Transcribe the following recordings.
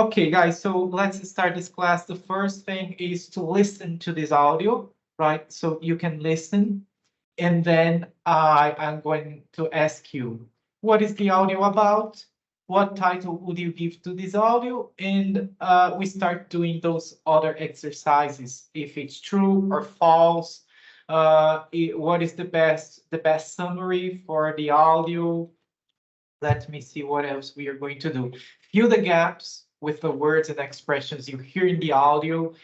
Okay, guys, so let's start this class. The first thing is to listen to this audio, right? So you can listen, and then I'm going to ask you, what is the audio about? What title would you give to this audio? And we start doing those other exercises, if it's true or false. What is the best summary for the audio? Let me see what else we are going to do. Fill the gaps with the words and expressions you hear in the audio.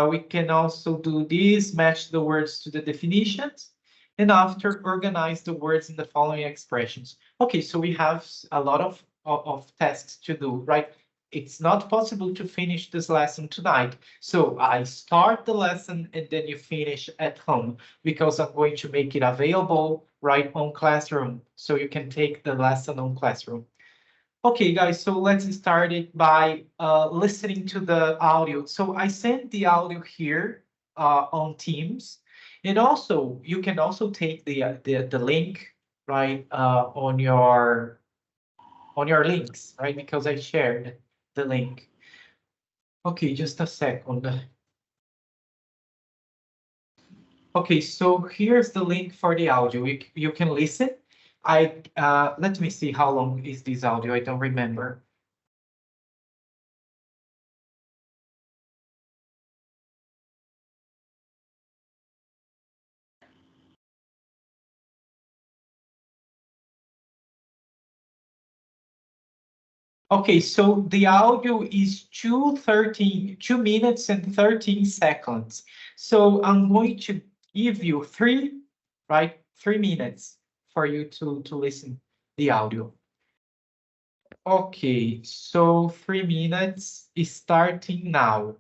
We can also do this, match the words to the definitions, and after organize the words in the following expressions. Okay, so we have a lot of tasks to do, right? It's not possible to finish this lesson tonight. So I start the lesson and then you finish at home because I'm going to make it available right on Classroom. So you can take the lesson on Classroom. Okay, guys, so let's start it by listening to the audio. So I sent the audio here on Teams. And also, you can also take the link, right, on your links, right? Because I shared the link. Okay, just a second. Okay, so here's the link for the audio. You can listen. Let me see how long is this audio. I don't remember. Okay, so the audio is 2 minutes and 13 seconds. So I'm going to give you 3 minutes for you to listen the audio. Okay, so 3 minutes is starting now.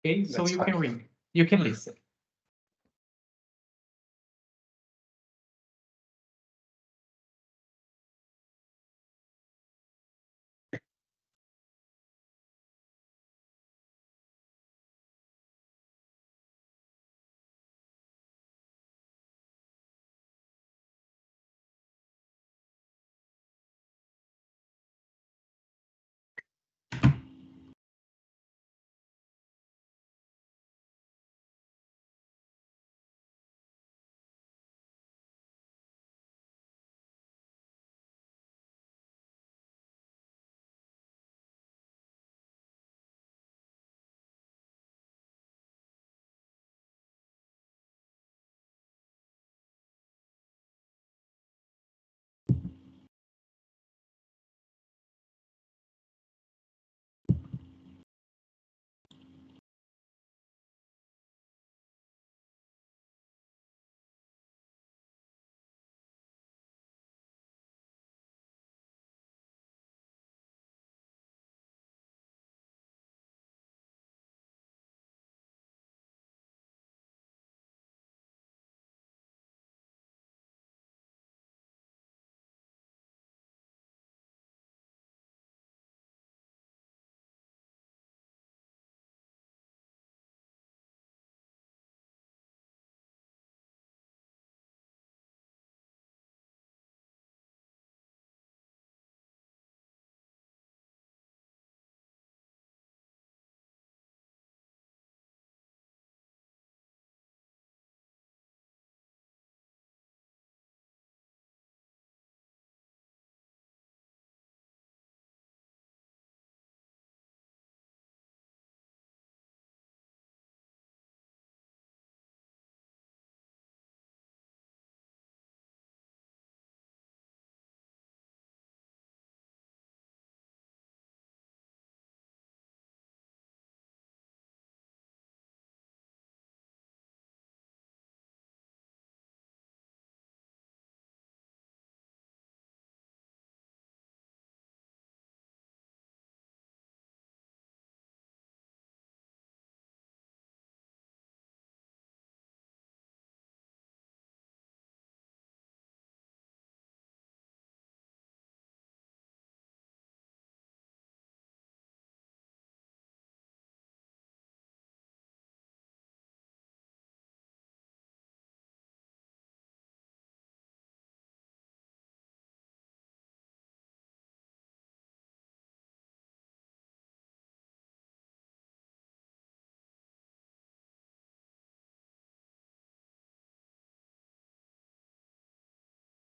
Okay, so you can read, you can listen.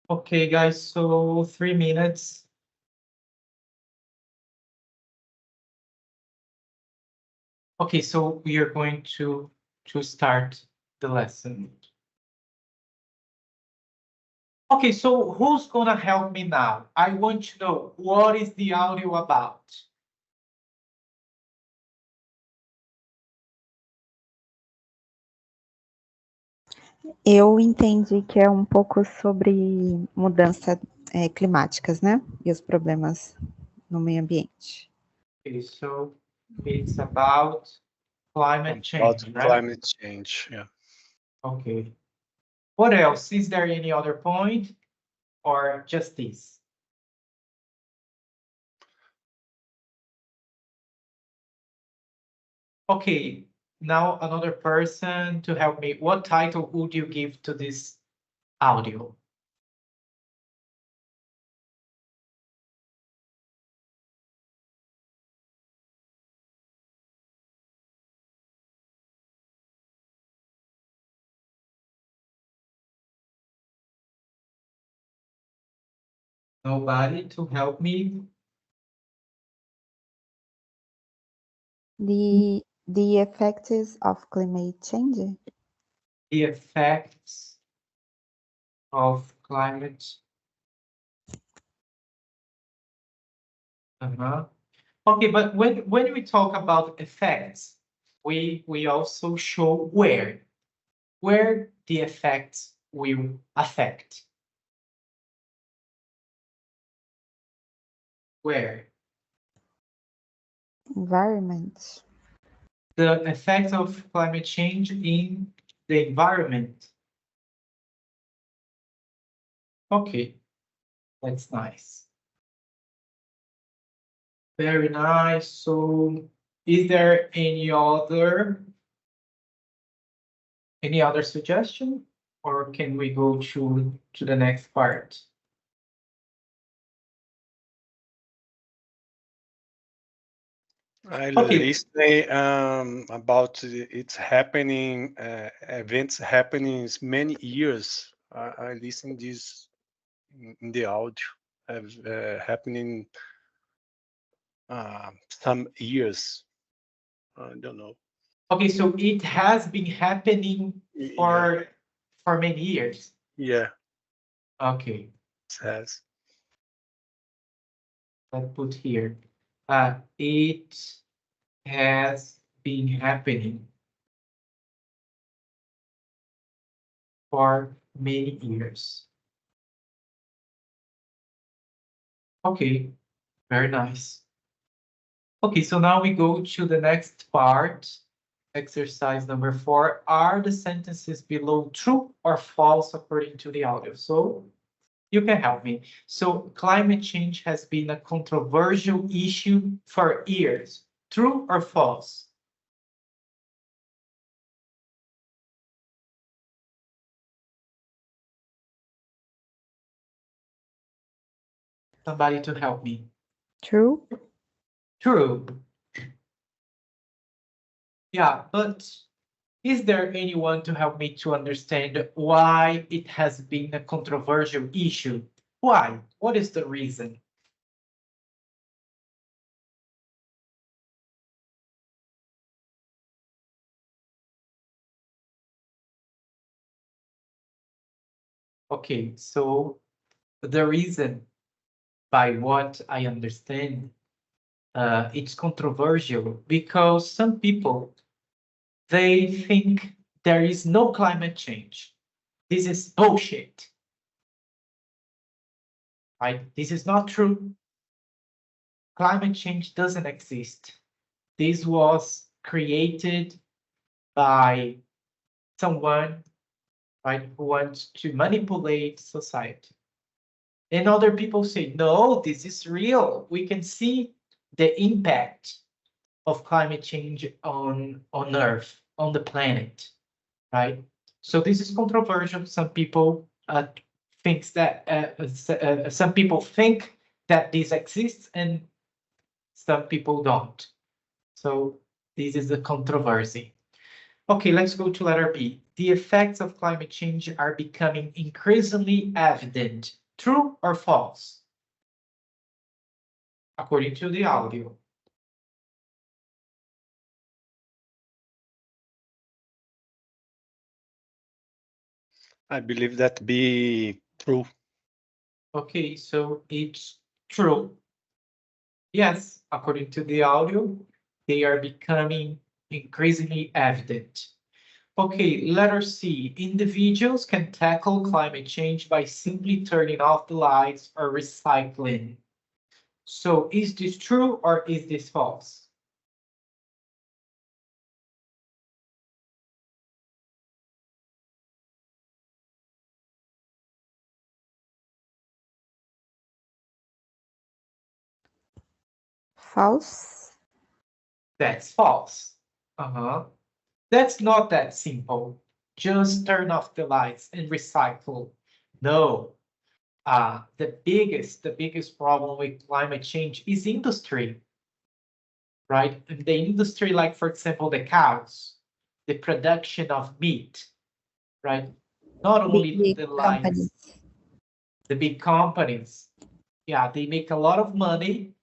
Okay, guys, so 3 minutes. Okay, so we are going to start the lesson. Okay, so who's gonna help me now? I want to know what is the audio about? Eu entendi que é pouco sobre mudanças climáticas, né? E os problemas no meio ambiente. Okay, so it's about climate change, About right? climate change, yeah. Okay. What else? Is there any other point or just this? Okay, now another person to help me. What title would you give to this audio? Nobody to help me? The effects of climate change. The effects of climate. Okay, but when we talk about effects, we also show where the effects will affect. Where? Environment. The effects of climate change in the environment. Okay, that's nice. Very nice. So is there any other suggestion, or can we go to the next part? I Okay. listening about it's happening, events happening many years. I listen this in the audio happening some years. I don't know. Okay, so it has been happening for many years. Yeah. Okay. It has. Let's put here. It has been happening for many years. Okay, very nice. Okay, so now we go to the next part. Exercise number 4. Are the sentences below true or false according to the audio? So you can help me. So climate change has been a controversial issue for years. True or false? Somebody to help me. True. True. Yeah, but is there anyone to help me to understand why it has been a controversial issue? Why? What is the reason? Okay, so the reason, by what I understand, it's controversial because some people, they think there is no climate change. This is bullshit. Right? This is not true. Climate change doesn't exist. This was created by someone, right, who wants to manipulate society. And other people say, no, this is real. We can see the impact of climate change on Earth, on the planet, right? So this is controversial. Some people thinks that some people think that this exists, and some people don't. So this is a controversy. Okay, let's go to letter B. The effects of climate change are becoming increasingly evident. True or false? According to the audio. I believe that be true. Okay, so it's true. Yes, according to the audio, they are becoming increasingly evident. Okay, letter C. Individuals can tackle climate change by simply turning off the lights or recycling. So is this true or is this false? False. That's false. That's not that simple. Just turn off the lights and recycle. No. The biggest problem with climate change is industry, right? And the industry, like for example, the cows, the production of meat, right? Not only Big the companies. lights, the big companies, yeah, they make a lot of money,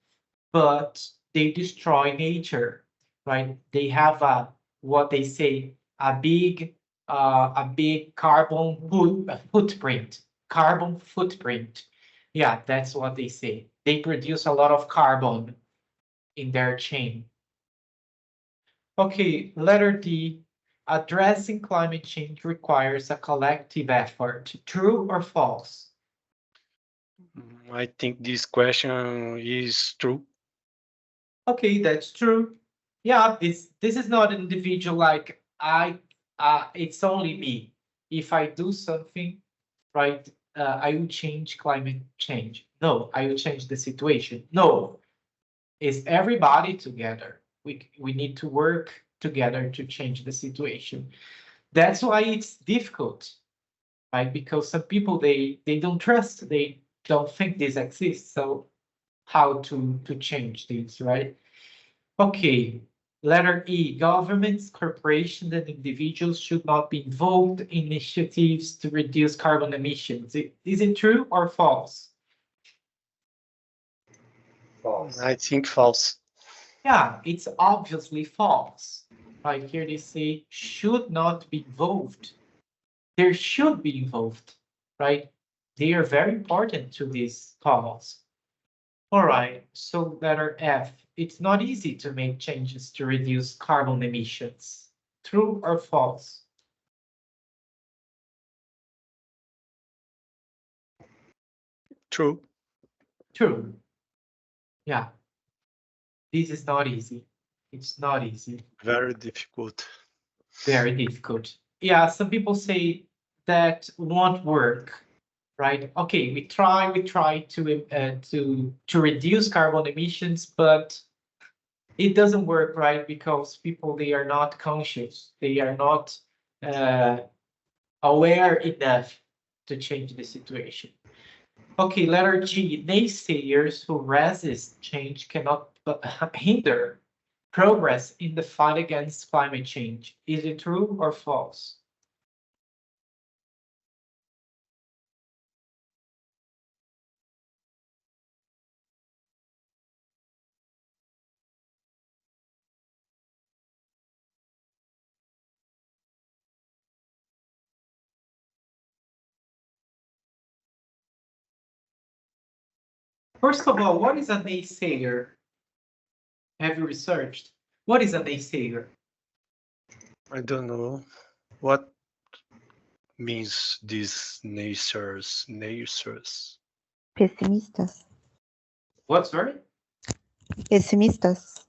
but they destroy nature, right? They have what they say a big footprint. Carbon footprint. Yeah, that's what they say. They produce a lot of carbon in their chain. Okay, letter D. Addressing climate change requires a collective effort. True or false? I think this question is true. Okay, that's true. Yeah, this is not an individual like it's only me. If I do something, right, I will change climate change. No, I will change the situation. No, it's everybody together. We need to work together to change the situation. That's why it's difficult, right? Because some people they don't trust, they don't think this exists. So how to change this, right? Okay, letter E, governments, corporations, and individuals should not be involved in initiatives to reduce carbon emissions. Is it true or false? False. I think false. Yeah, it's obviously false. Right here they say should not be involved. There should be involved, right? They are very important to this cause. All right, so letter F. It's not easy to make changes to reduce carbon emissions. True or false? True. True. Yeah, this is not easy. It's not easy. Very difficult. Very difficult. Yeah, some people say that won't work, right? Okay, we try to reduce carbon emissions, but it doesn't work, right? Because people they are not conscious, they are not aware enough to change the situation. Okay, letter G. Naysayers who resist change cannot hinder progress in the fight against climate change. Is it true or false? First of all, what is a naysayer? Have you researched? What is a naysayer? I don't know what means these naysayers. Pessimistas. What's sorry? Pessimistas.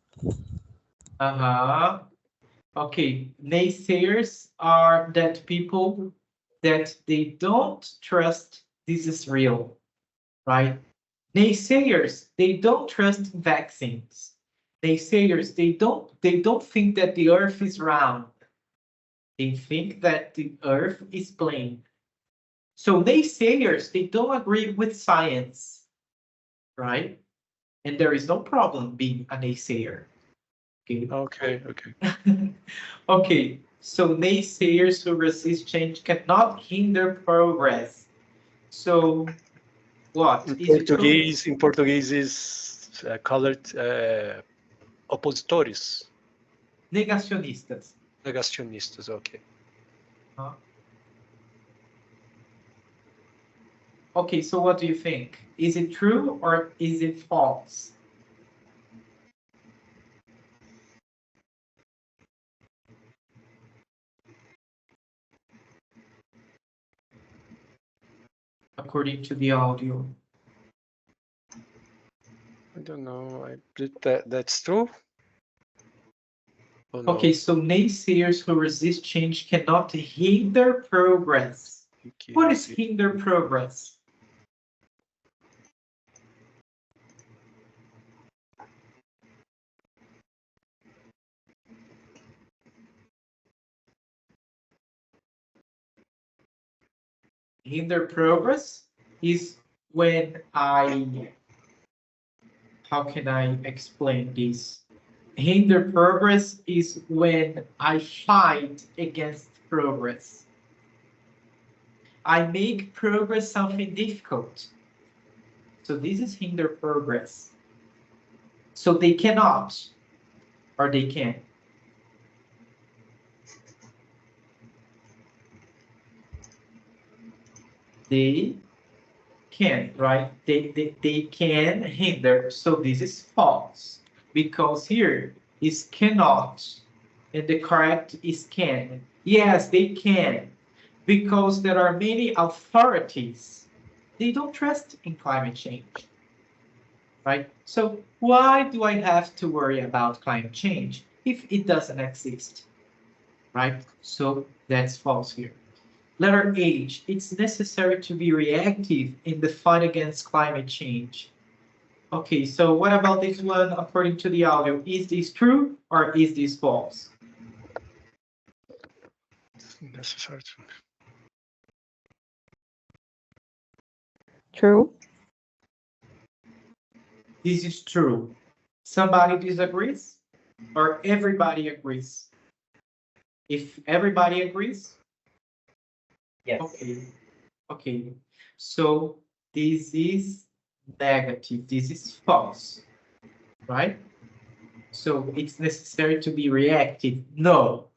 Okay, naysayers are that people that they don't trust this is real, right? Naysayers, they don't trust vaccines. Naysayers, they don't think that the earth is round. They think that the earth is plane. So naysayers, they don't agree with science, right? And there is no problem being a naysayer. Okay. Okay. Okay. So naysayers who resist change cannot hinder progress. So what? In Portuguese is colored opositores. Negacionistas. Negacionistas, okay. Okay, so what do you think? Is it true or is it false? According to the audio. I don't know. I believe that's true. Oh, no. Okay, so naysayers who resist change cannot hinder progress. What is hinder progress? Hinder progress is when how can I explain this? Hinder progress is when I fight against progress. I make progress something difficult. So this is hinder progress. So they cannot, or they can. They can, right? They can hinder. So this is false, because here is cannot, and the correct is can. Yes, they can, because there are many authorities. They don't trust in climate change, right? So why do I have to worry about climate change if it doesn't exist, right? So that's false here. Letter H, it's necessary to be reactive in the fight against climate change. Okay, so what about this one according to the audio? Is this true or is this false? Necessary. True. This is true. Somebody disagrees or everybody agrees? If everybody agrees? Yes. Okay. Okay. So this is negative. This is false, right? So it's necessary to be reactive. No.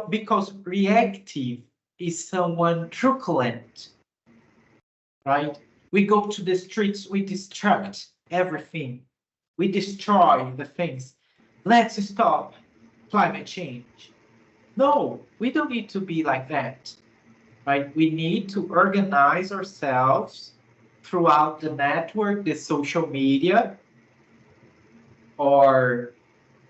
Because reactive is someone truculent, right? We go to the streets, we destruct everything. We destroy the things. Let's stop climate change. No, we don't need to be like that, right? We need to organize ourselves throughout the network, the social media, or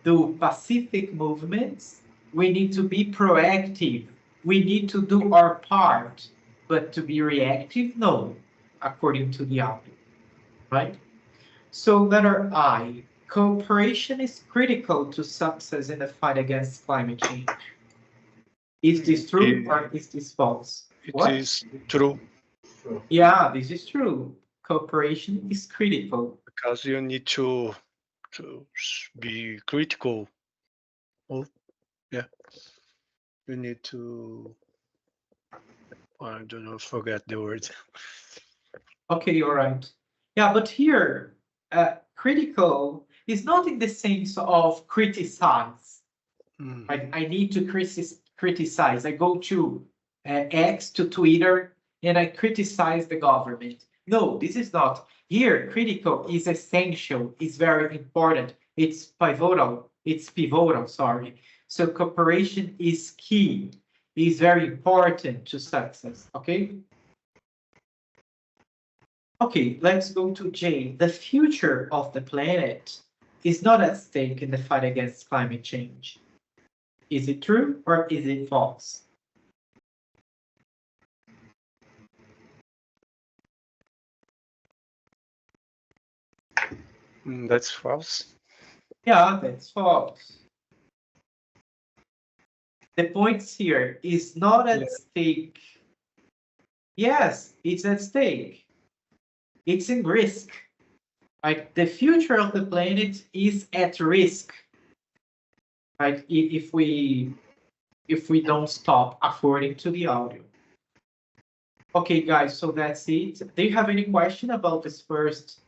do pacific movements. We need to be proactive. We need to do our part, but to be reactive, no, according to the author, right? So letter I, cooperation is critical to success in the fight against climate change. Is this true or is this false? It is true. Yeah, this is true. Cooperation is critical. Because you need to be critical. Oh, yeah. You need to, I don't know, forget the word. Okay, all right. Yeah, but here, critical is not in the sense of criticize. Right? I need to criticize. I go to X, to Twitter, and I criticize the government. No, this is not. Here, critical is essential, is very important. It's pivotal, sorry. So cooperation is key, is very important to success, okay? Okay, let's go to J. The future of the planet is not at stake in the fight against climate change. Is it true or is it false? That's false. Yeah, that's false. The points here is not at stake. Yes, it's at stake. It's in risk. Right? The future of the planet is at risk. Right? If we if we don't stop according to the audio. Okay, guys, so that's it. Do you have any question about this first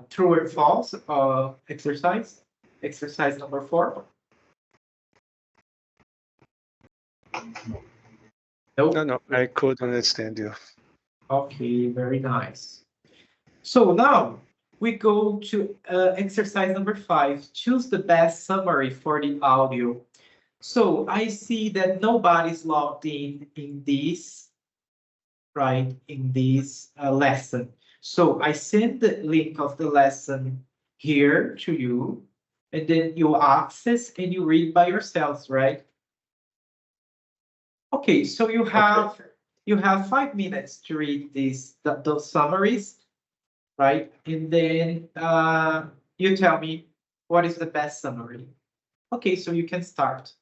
true or false exercise? Exercise number 4? Nope. No, I could understand you. Okay, very nice. So now we go to exercise number 5. Choose the best summary for the audio. So I see that nobody's logged in this, right, in this lesson. So I send the link of the lesson here to you, and then you access and you read by yourselves, right? Okay, so you have 5 minutes to read those summaries, right? And then you tell me what is the best summary. Okay, so you can start.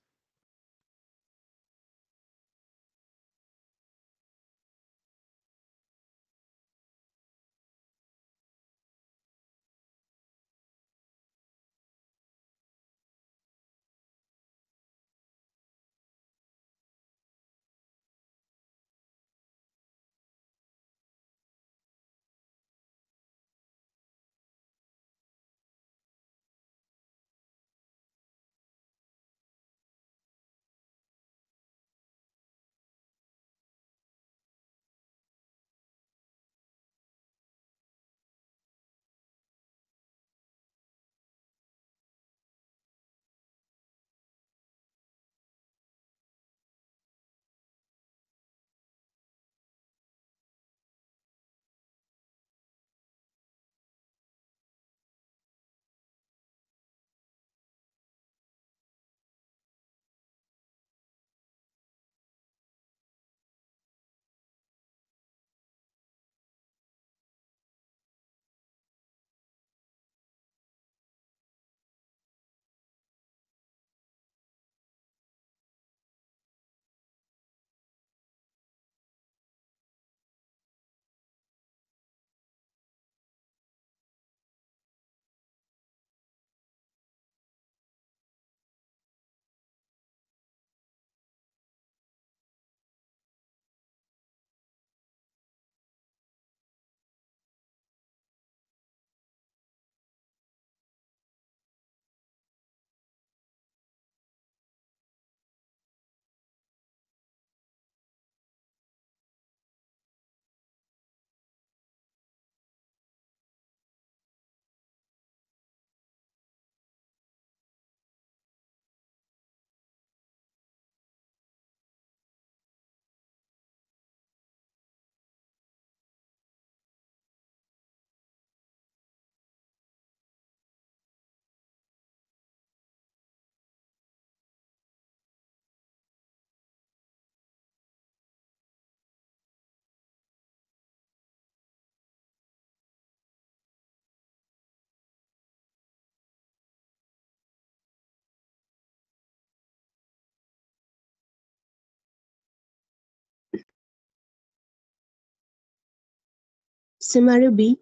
Scenario B.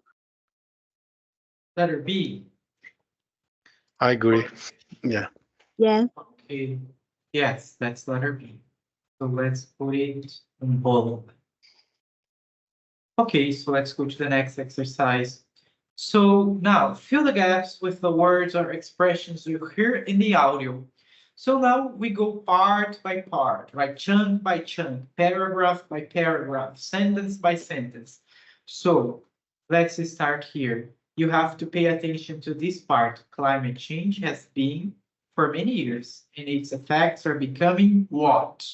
Letter B. I agree. Yeah. Yeah. Okay. Yes, that's letter B. So let's put it in bold. Okay, so let's go to the next exercise. So now fill the gaps with the words or expressions you hear in the audio. So now we go part by part, right? Chunk by chunk, paragraph by paragraph, sentence by sentence. So let's start here. You have to pay attention to this part. Climate change has been for many years, and its effects are becoming what?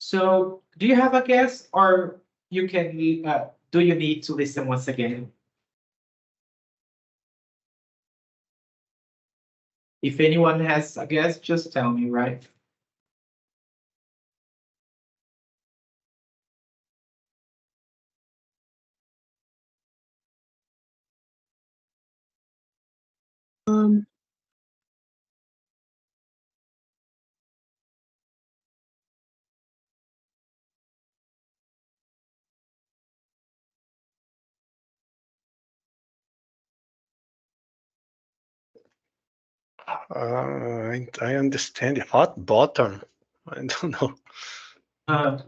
So do you have a guess, or you can do you need to listen once again? If anyone has a guess, just tell me, right? I understand. Hot bottom. I don't know.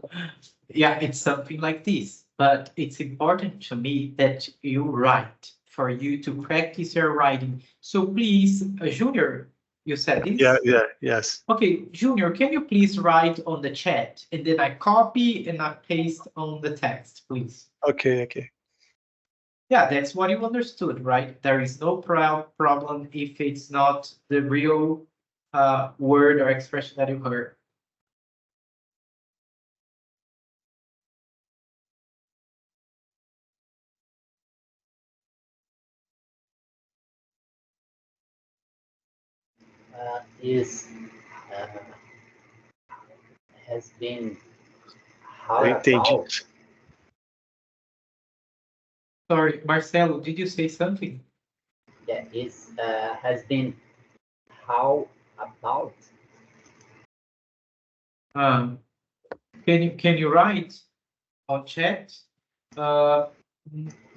Yeah, it's something like this, but it's important to me that you write for you to practice your writing. So please, Junior, you said this? Yeah, yes. Okay, Junior, can you please write on the chat and then I copy and I paste on the text, please? Okay. Yeah, that's what you understood, right? There is no problem if it's not the real word or expression that you heard. Has been how Eu entendi. about Sorry, Marcelo, did you say something? yeah has been how about Can you write on chat?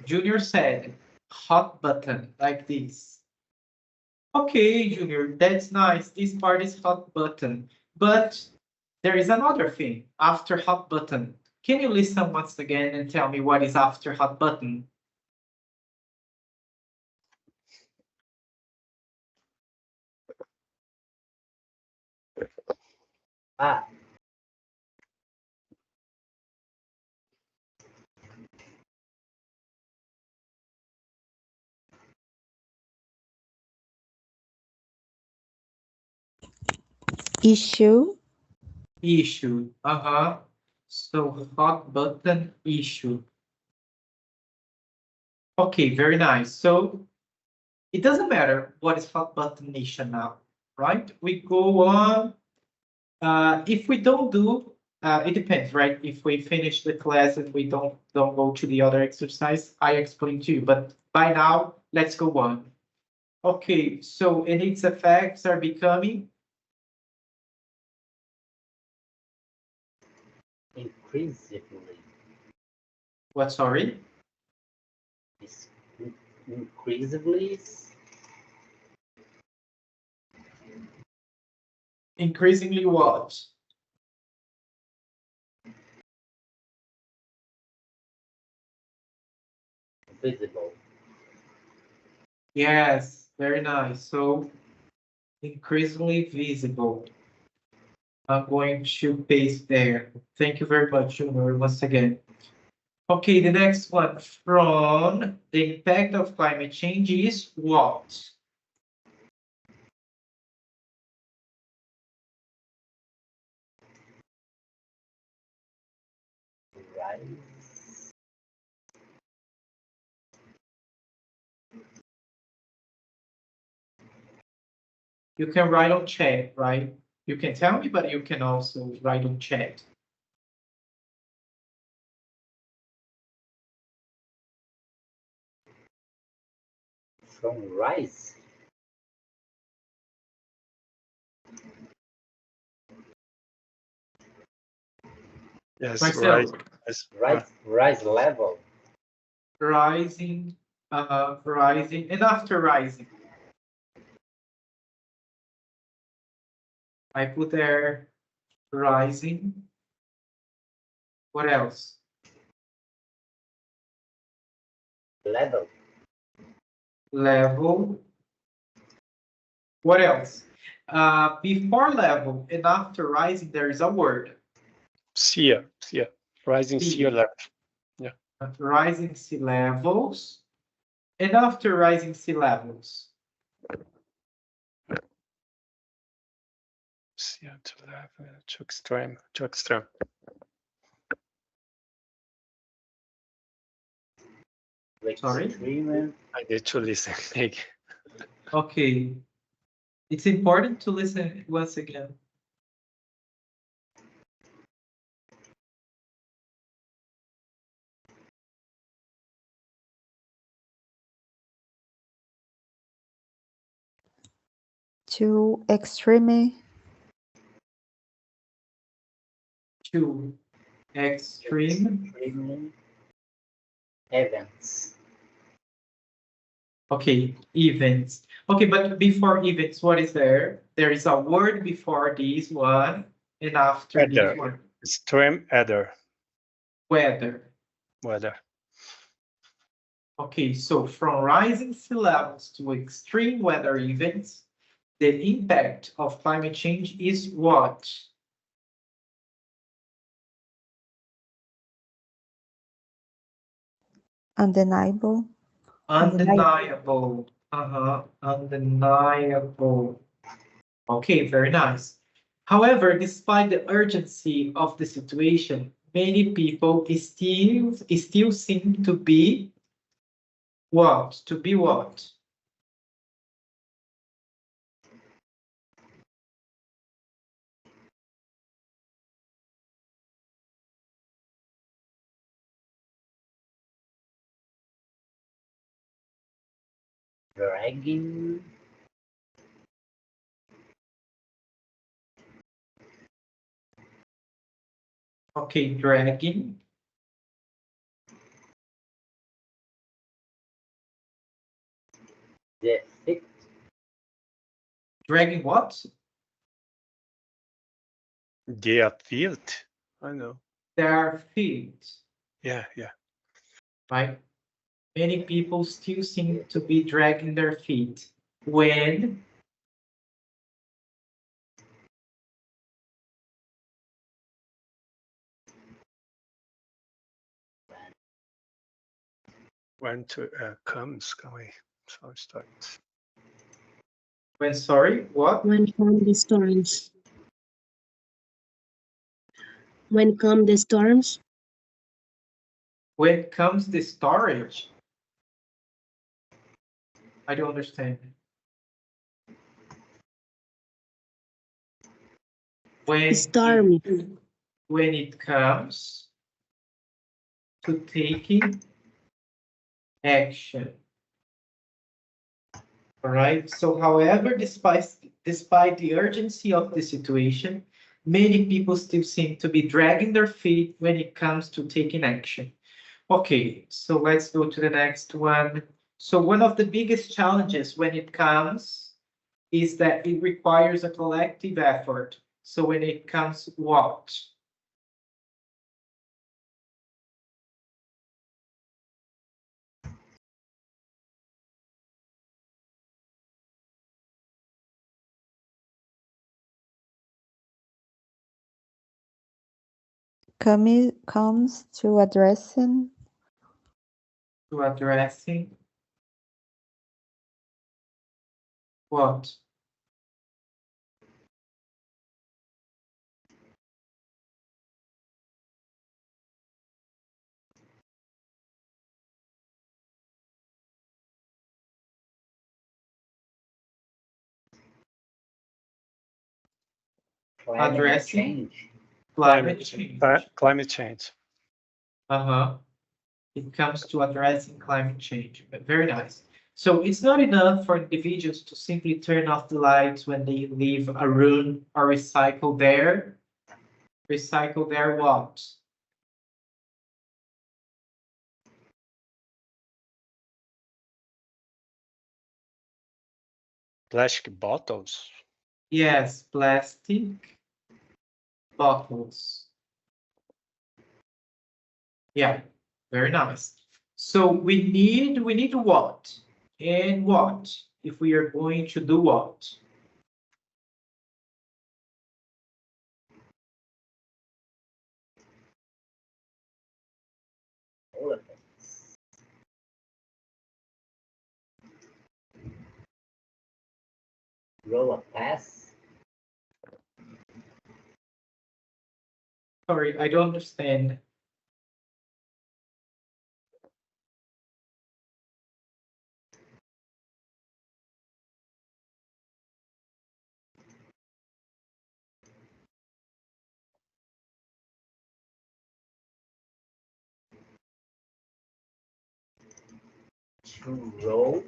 Junior said hot button like this. Okay, Junior, that's nice. This part is hot button, but there is another thing after hot button. Can you listen once again and tell me what is after hot button? Issue. Issue. So hot button issue. Okay, very nice. So it doesn't matter what is hot button issue now, right? We go on. If we don't do, it depends, right? If we finish the class and we don't go to the other exercise, I explain to you. But by now, let's go on. Okay, so and its effects are becoming increasingly what? Sorry. Increasingly Increasingly what? visible. Yes, very nice. So increasingly visible. I'm going to paste there. Thank you very much, Junior, once again. Okay, the next one from the impact of climate change is what? Rise. You can write on chat, right? You can tell me, but you can also write on chat. From rise. Yes, Marcelo. Rise level. Rising, rising, and after rising. I put there rising. What else? Level. Level. What else? Before level and after rising, there is a word. Sea. Rising sea level. Yeah. Rising sea levels. And after rising sea levels. Sea to level, to extreme. Sorry? I need to listen. Okay. It's important to listen once again. To extreme. To extreme events. Okay, events. Okay, but before events, what is there? There is a word before this one, And after Weather. this one, Extreme weather. weather. Weather. Okay, so from rising sea levels to extreme weather events, the impact of climate change is what? Undeniable. Undeniable. Undeniable. Okay, very nice. However, despite the urgency of the situation, many people still seem to be what? To be what? Dragging. Okay, dragging. The feet. Dragging what? Their feet. I know. Their feet, Yeah, yeah. right? Many people still seem to be dragging their feet when When to comes coming. So start. when, sorry, what? When come the storms. When come the storms. When comes the storage? I don't understand. When Stormy. when it comes to taking action. All right. So, however, despite the urgency of the situation, many people still seem to be dragging their feet when it comes to taking action. Okay, so let's go to the next one. So one of the biggest challenges when it comes is that it requires a collective effort. So when it comes what? Comes to addressing To addressing what? Climate Addressing change. climate change. Climate change. It comes to addressing climate change. Very nice. So it's not enough for individuals to simply turn off the lights when they leave a room or recycle their what? Plastic bottles. Yes, plastic bottles. Yeah, very nice. So we need what? And what? If we are going to do what? Elephants. Roll a pass. Sorry, I don't understand. To roll.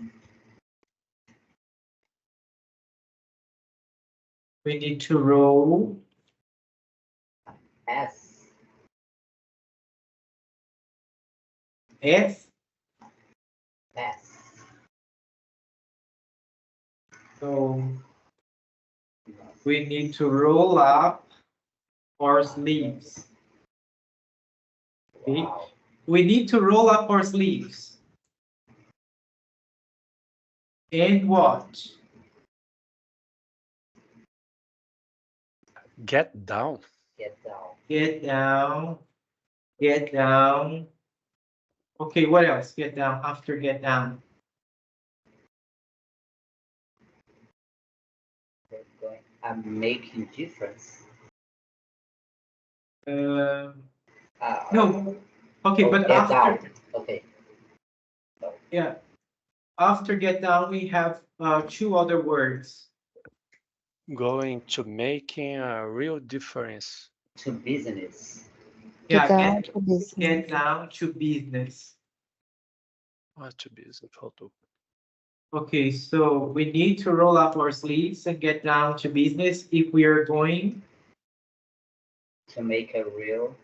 We need to roll S. F. S. So we need to roll up our sleeves. Okay. Wow. We need to roll up our sleeves. And what? Get down. Get down. Get down. Get down. Okay, what else? Get down after get down. We're going. I'm making difference. No. Oh, Okay, but get after down. Okay. yeah, after get down we have two other words. Going to making a real difference. To business. Yeah, Down to get business. down to business. What to business? Faltou. Okay, so we need to roll up our sleeves and get down to business if we are going To make a real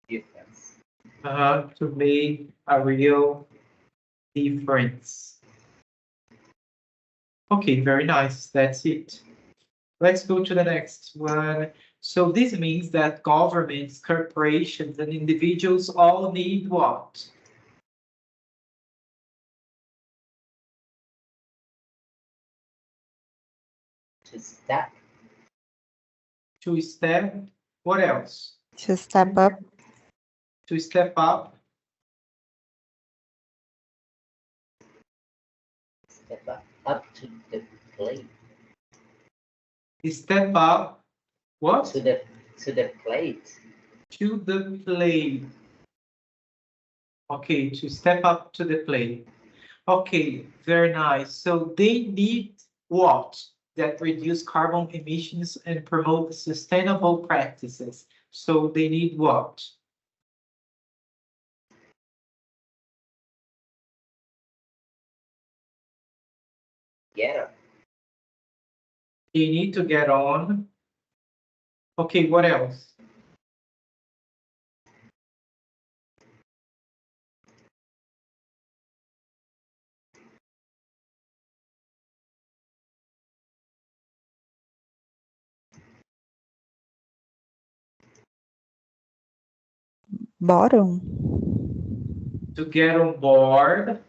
difference. to make a real difference. Okay, very nice. That's it. Let's go to the next one. So this means that governments, corporations, and individuals all need what? To step. To step. What else? To step up. To step up. Step up to the plate. Step up. What? To the plate. To the plate. Okay, to step up to the plate. Okay, very nice. So they need what? That reduce carbon emissions and promote sustainable practices. So they need what? Get up. They need to get on. Okay, what else? Bottom. To get on board.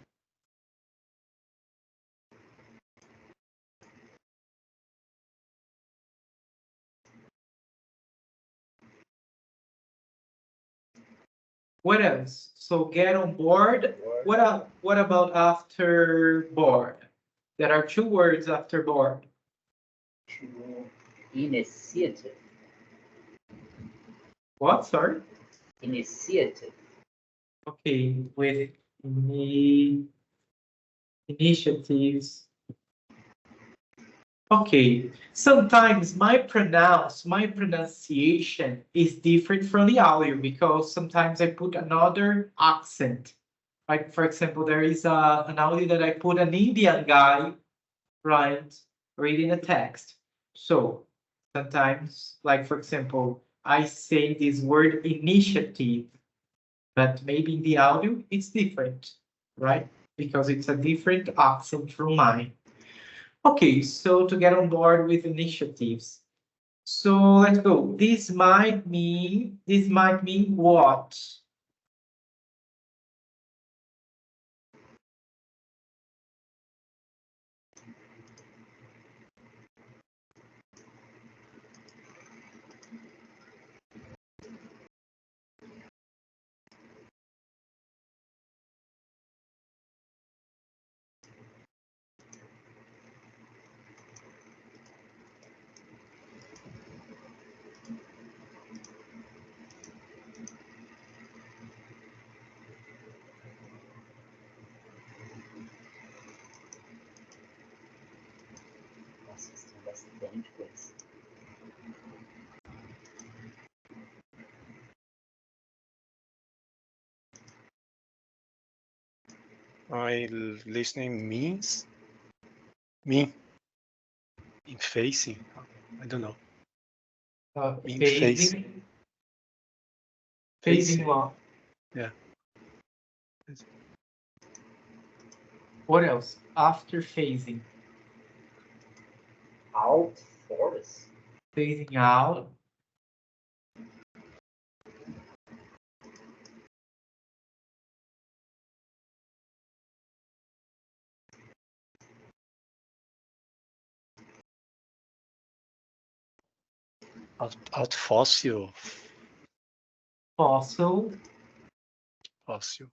What else? So get on board. What about after board? There are two words after board. To initiative. What, sorry? Initiative. Okay, with initiatives. Okay, sometimes my pronunciation is different from the audio because sometimes I put another accent. Like, for example, there is an audio that I put an Indian guy, right, reading a text. So sometimes, like, for example, I say this word initiative, but maybe in the audio it's different, right? Because it's a different accent from mine. Okay, so to get on board with initiatives. So let's go. This might mean what? Nossa, isso tem bastante coisa. Listening means me in facing. I don't know. Mean Phasing. Phasing what? Yeah. What else? After phasing. Out force. Phasing out. Out fossil. Fossil. Fossil.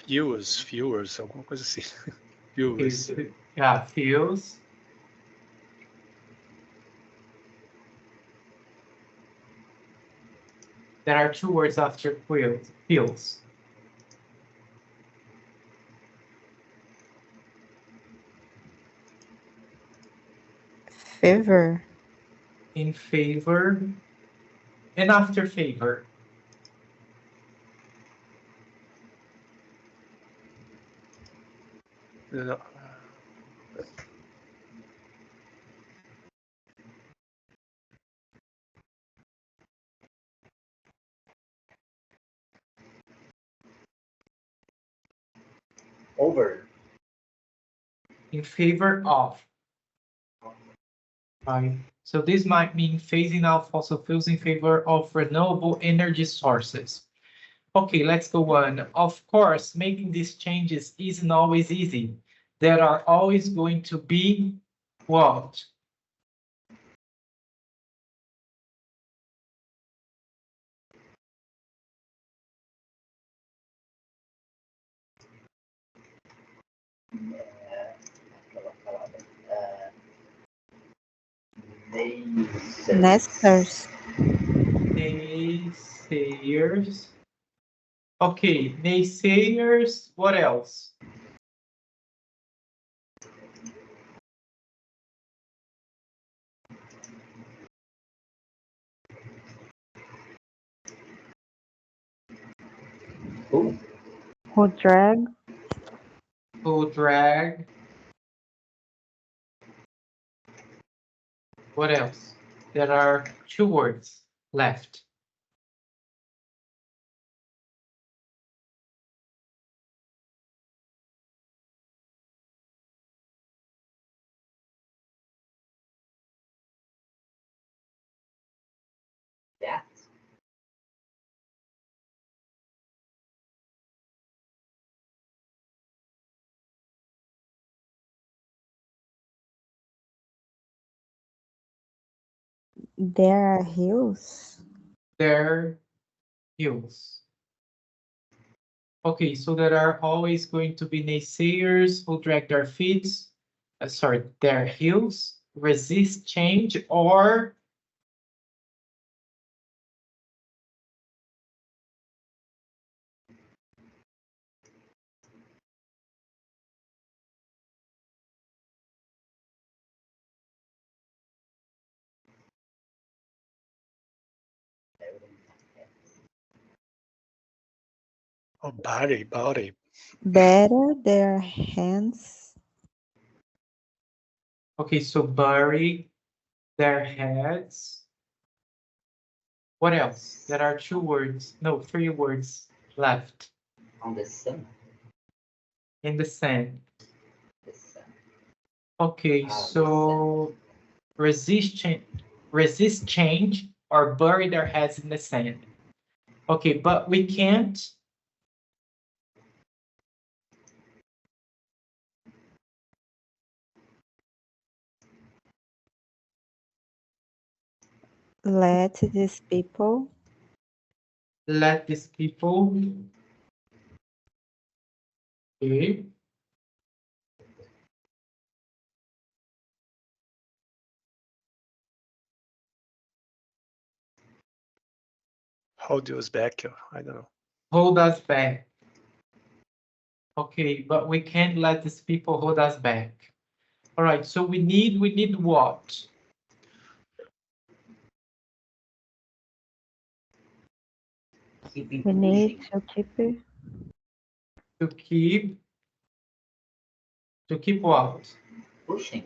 Viewers, alguma coisa assim. Viewers. Yeah, fuels. There are two words after fuels. Favor. In favor. And after favor. No. Over. In favor of. Right. So this might mean phasing out fossil fuels in favor of renewable energy sources. Okay, let's go on. Of course, making these changes isn't always easy. There are always going to be what? Aquela palavra. Nesters. Naysayers. Okay, naysayers, what else? Who? Who drag. Who drag. What else? There are two words left. That. There are hills. Their hills. Okay, so there are always going to be naysayers who drag their feet, their heels, resist change, or Oh, body. Better their hands. okay, so bury their heads. What else? There are three words left. On the sun. In the sand. The sun. Okay, so resist change or bury their heads in the sand. Okay, but we can't. Let these people. Let these people. Okay. Hold us back. I don't know. Hold us back. Okay, but we can't let these people hold us back. All right, so we need what? Keeping We need pushing. to keep. To keep what? Pushing.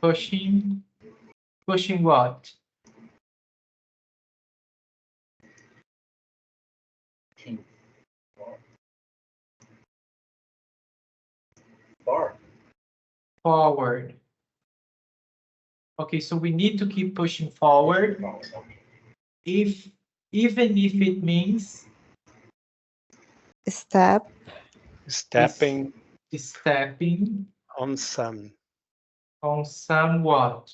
Pushing what? Pushing. Far. Forward. Okay, so we need to keep pushing forward. Okay. Even if it means Step, Stepping Stepping on some. on some what?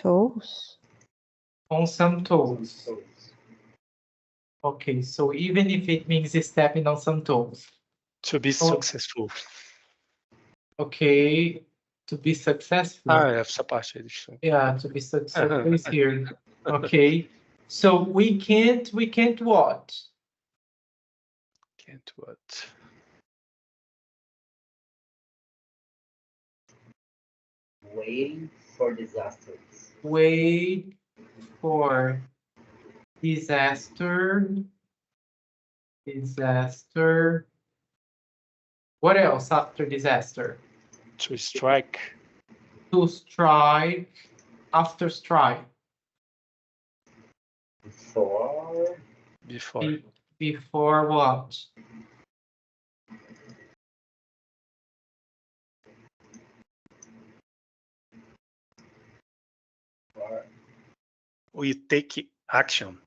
toes. On some toes. Okay, so even if it means stepping on some toes. To be successful. Okay, to be successful. Ah, essa parte aí, deixa eu... Yeah, to be successful is here. Okay, so we can't what? Can't what? Waiting for disasters. Wait for disaster. Disaster. What else after disaster? To strike. To strike. After strike. Before. Before. Before what? We take action.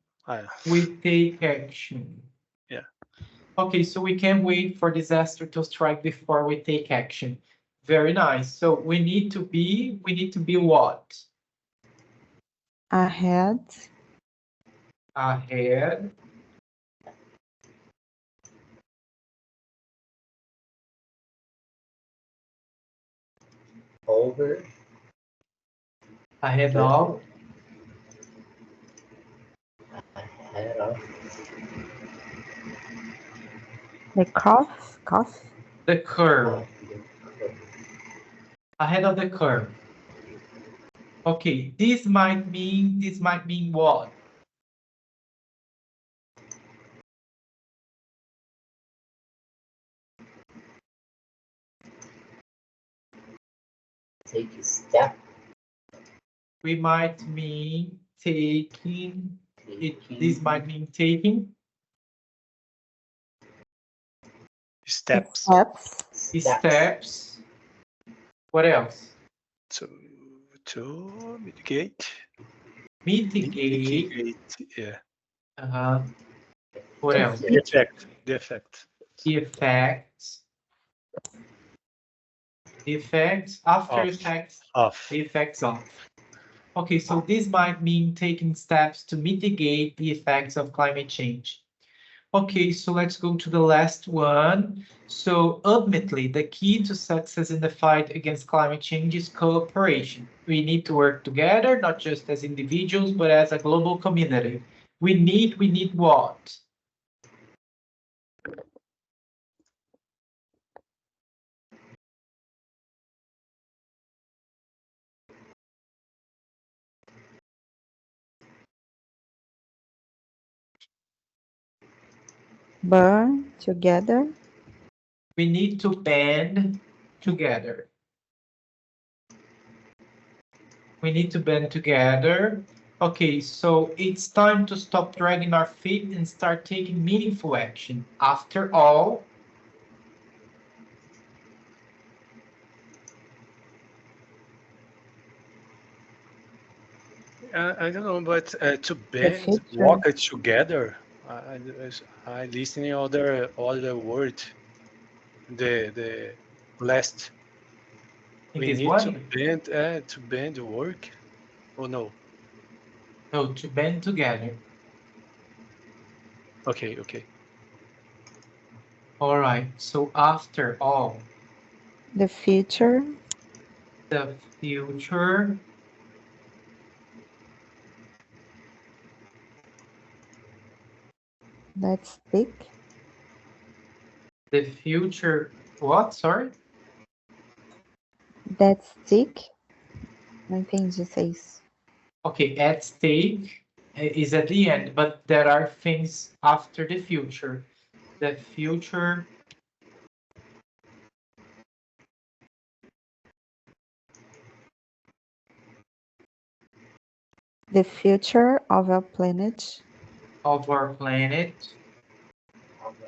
We take action. Yeah. Okay, so we can wait for disaster to strike before we take action. Very nice. So we need to be what? Ahead. Ahead. Over. Ahead of. Ahead of. The cough. The curve. Ahead of the curve. Okay, this might mean what? Take a step. We might mean taking. This might mean taking. Steps. Steps. What else? To mitigate. Mitigate. Yeah. What else? The effect. The effects. The effects. After Of. effects. Of. The effects of. Okay, so this might mean taking steps to mitigate the effects of climate change. Okay, so let's go to the last one. So ultimately, the key to success in the fight against climate change is cooperation. We need to work together, not just as individuals, but as a global community. We need what? Burn together. We need to band together. We need to band together. Okay, so it's time to stop dragging our feet and start taking meaningful action. After all, I don't know, but to band, walk it together. I listening other word. The last. We need to band work. Oh no. No, to band together. Okay. All right. So after all. The future. The future. Let's pick. The future. What? Sorry? That's stick. Não entendi isso. Okay, at stake is at the end, but there are things after the future. The future. The future of our planet. Of our planet.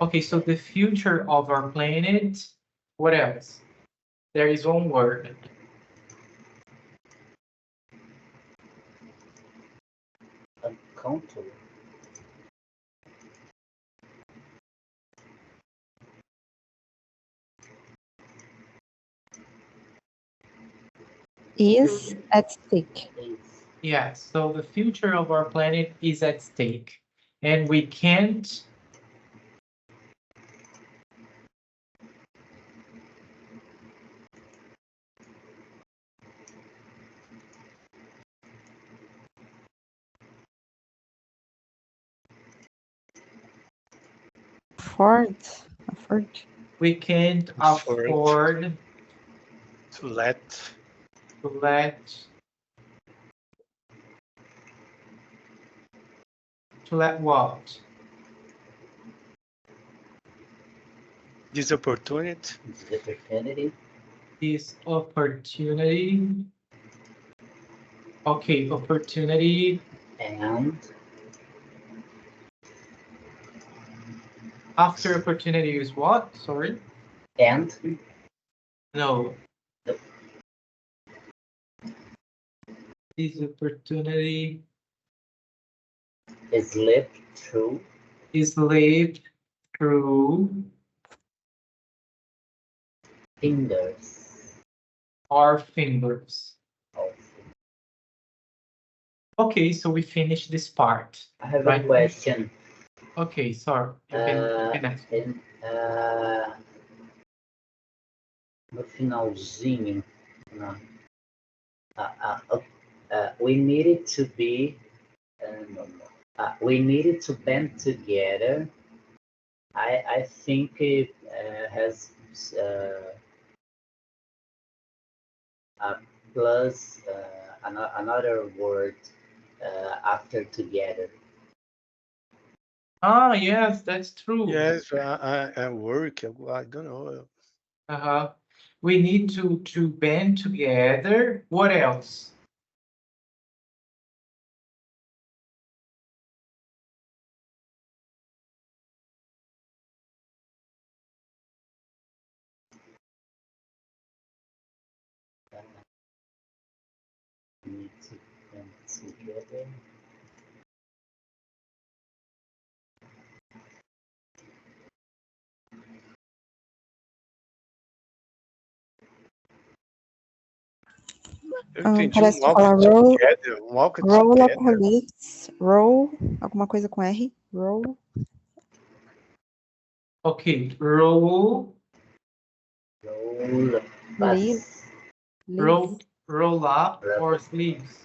Okay, so the future of our planet. What else? There is one word. Uncountable. Is at stake. Is Yeah, so the future of our planet is at stake, and we can't Afford. we can't Afford. afford To let to let what? this opportunity the opportunity This opportunity. Okay, opportunity. and After opportunity is what? Sorry. and No. This opportunity is lived through is lived through fingers our fingers. of. Okay, so we finished this part. I have Right. a question. Okay, sorry. You can ask. No finalzinho, no. We needed to be, we needed to band together. I think it has plus another word after together. Ah, yes, that's true. yes, I work. I don't know. Uh-huh. We need to band together. What else? Need to band together. Eu entendi Parece que walk fala roll, together, walk roll up together. her lips, roll, alguma coisa com R, roll. Okay, roll Roll, Leaves. roll up or sleeves.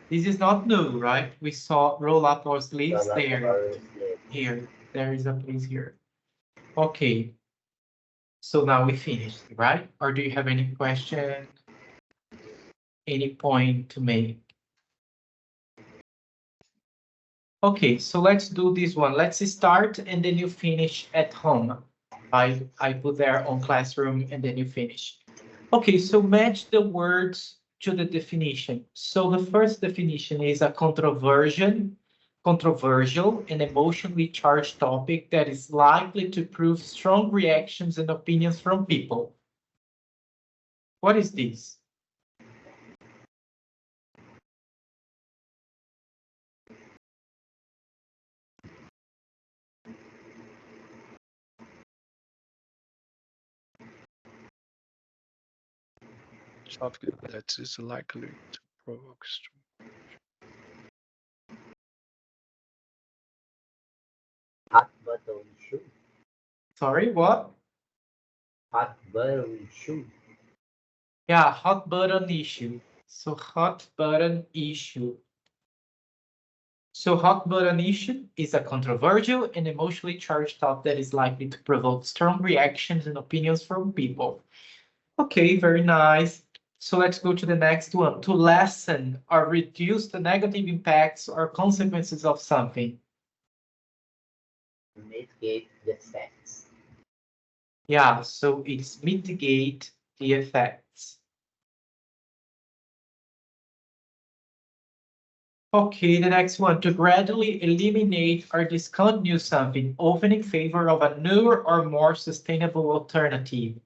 This is not new, right? We saw roll up or sleeves there. Here, there is a place here. Okay. So now we finished, right? Or do you have any question? Any point to make? Okay, so let's do this one. Let's start and then you finish at home. I put there on classroom and then you finish. Okay, so match the words to the definition. So the first definition is a controversial and emotionally charged topic that is likely to prove strong reactions and opinions from people. What is this? Topic that is likely to provoke strong. Hot button issue. Sorry, what? Hot button issue. Yeah, hot button issue. So hot button issue. So hot button issue is a controversial and emotionally charged topic that is likely to provoke strong reactions and opinions from people. Okay, very nice. So let's go to the next one. To lessen or reduce the negative impacts or consequences of something. Mitigate the effects. Yeah, so it's mitigate the effects. Okay, the next one, to gradually eliminate or discontinue something, often in favor of a newer or more sustainable alternative.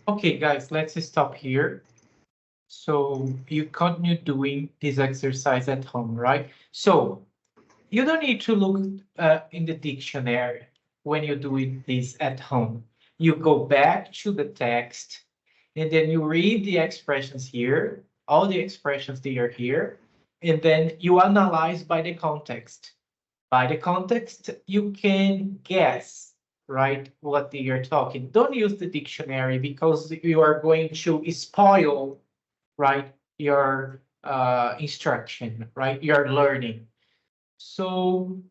Okay, guys, let's stop here. So you continue doing this exercise at home, right? So you don't need to look in the dictionary when you're doing this at home. You go back to the text and then you read the expressions here, all the expressions that are here, and then you analyze by the context. By the context, you can guess, right, what they are talking. Don't use the dictionary because you are going to spoil, right, your instruction, right, your learning. So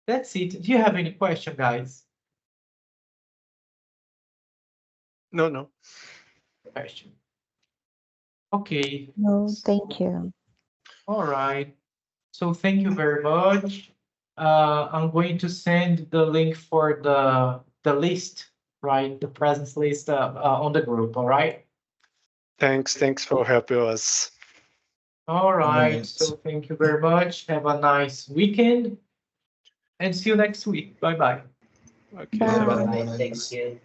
that's it. Do you have any question, guys? No. Question. Okay. No, thank you. All right. So thank you very much. I'm going to send the link for the list, right? The presence list on the group. All right. Thanks for helping us. All right. Right. So thank you very much. Have a nice weekend and see you next week. Bye bye. Okay. Bye. Bye. Thank you.